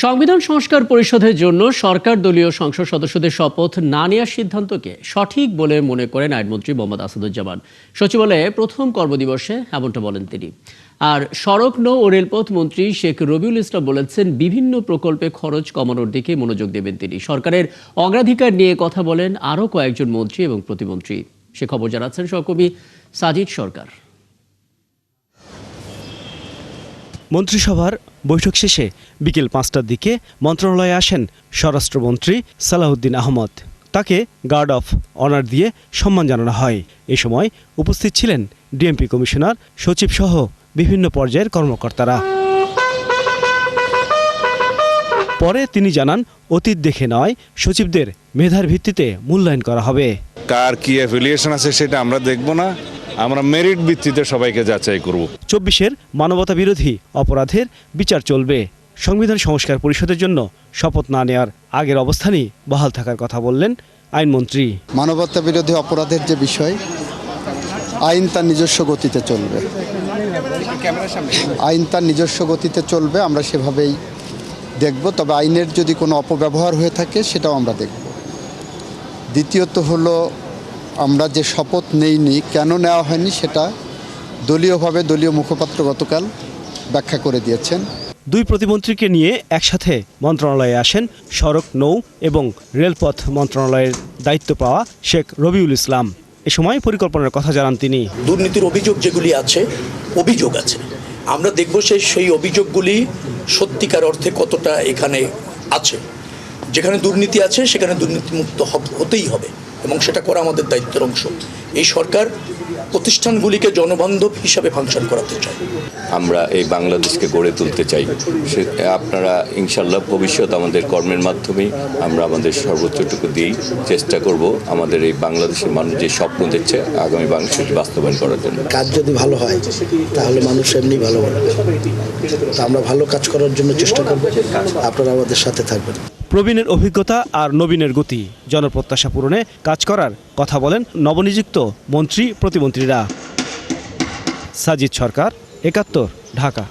সংবিধান সংস্কার পরিষদের জন্য সরকার দলীয় সংসদ সদস্যদের শপথ না নেওয়ার সিদ্ধান্তকে সঠিক বলে মনে করেন আইনমন্ত্রী মোহাম্মদ আসাদুজ্জামান। সচিবালয়ে প্রথম কর্মদিবসে এমনটা বলেন তিনি। আর সড়ক নৌ ও রেলপথ মন্ত্রী শেখ রবিউল ইসলাম বলেছেন, বিভিন্ন প্রকল্পে খরচ কমানোর দিকে মনোযোগ দেবেন তিনি। সরকারের অগ্রাধিকার নিয়ে কথা বলেন আরও কয়েকজন মন্ত্রী এবং প্রতিমন্ত্রী। সে খবর জানাচ্ছেন সহকর্মী সাজিদ সরকার। মন্ত্রিসভার বৈঠক শেষে বিকেল ৫টার দিকে মন্ত্রণালয়ে আসেন স্বরাষ্ট্রমন্ত্রী সালাউদ্দিন আহমদ। তাকে গার্ড অফ অনার দিয়ে সম্মান জানানো হয়। এ সময় উপস্থিত ছিলেন ডিএমপি কমিশনার, সচিব সহ বিভিন্ন পর্যায়ের কর্মকর্তারা। পরে তিনি জানান, অতীত দেখে নয়, সচিবদের মেধার ভিত্তিতে মূল্যায়ন করা হবে। কার কি অ্যাফিলিয়েশন আছে সেটা আমরা দেখব না, আমরা মেরিট ভিত্তিতে সবাইকে যাচাই করব। ২৪-এর মানবতা বিরোধী অপরাধের বিচার চলবে। সংবিধান সংস্কার পরিষদের জন্য শপথ না নেওয়ার আগের অবস্থানই বহাল থাকার কথা বললেন আইনমন্ত্রী। মানবতা বিরোধী অপরাধের যে বিষয়, আইন তার নিজস্ব গতিতে চলবে। আইন তার নিজস্ব গতিতে চলবে, আমরা সেভাবেই দেখব। তবে আইনের যদি কোনো অপব্যবহার হয়ে থাকে সেটাও আমরা দেখব। দ্বিতীয়ত হলো, আমরা যে শপথ নেইনি, কেন নেওয়া হয়নি সেটা দলীয়ভাবে দলীয় মুখপাত্র গতকাল ব্যাখ্যা করে দিয়েছেন। দুই প্রতিমন্ত্রীকে নিয়ে একসাথে মন্ত্রণালয়ে আসেন সড়ক নৌ এবং রেলপথ মন্ত্রণালয়ের দায়িত্ব পাওয়া শেখ রবিউল ইসলাম। এ সময় পরিকল্পনার কথা জানান তিনি। দুর্নীতির অভিযোগ যেগুলি আছে, অভিযোগ আছে, আমরা দেখব সেই অভিযোগগুলি সত্যিকার অর্থে কতটা এখানে আছে। যেখানে দুর্নীতি আছে সেখানে দুর্নীতিমুক্ত হতেই হবে এবং সেটা করা আমাদের দায়িত্বের অংশ। এই সরকার প্রতিষ্ঠানগুলিকে জনবান্ধব হিসাবে ফাংশন করাতে চায়। আমরা এই বাংলাদেশকে গড়ে তুলতে চাই। আপনারা ইনশাল্লাহ ভবিষ্যৎ আমাদের কর্মের মাধ্যমেই আমরা আমাদের সর্বোচ্চটুকু দিয়েই চেষ্টা করব আমাদের এই বাংলাদেশের মানুষ যে স্বপ্ন দেখছে আগামী বাংলাদেশকে বাস্তবায়ন করার জন্য। কাজ যদি ভালো হয় তাহলে মানুষ এমনি ভালো বলবে। তা আমরা ভালো কাজ করার জন্য চেষ্টা করব, আপনারা আমাদের সাথে থাকবেন। প্রবীণের অভিজ্ঞতা আর নবীনের গতি, জনপ্রত্যাশা পূরণে কাজ করার কথা বলেন নবনিযুক্ত মন্ত্রী প্রতিমন্ত্রীরা। সাজিদ সরকার, ৭১, ঢাকা।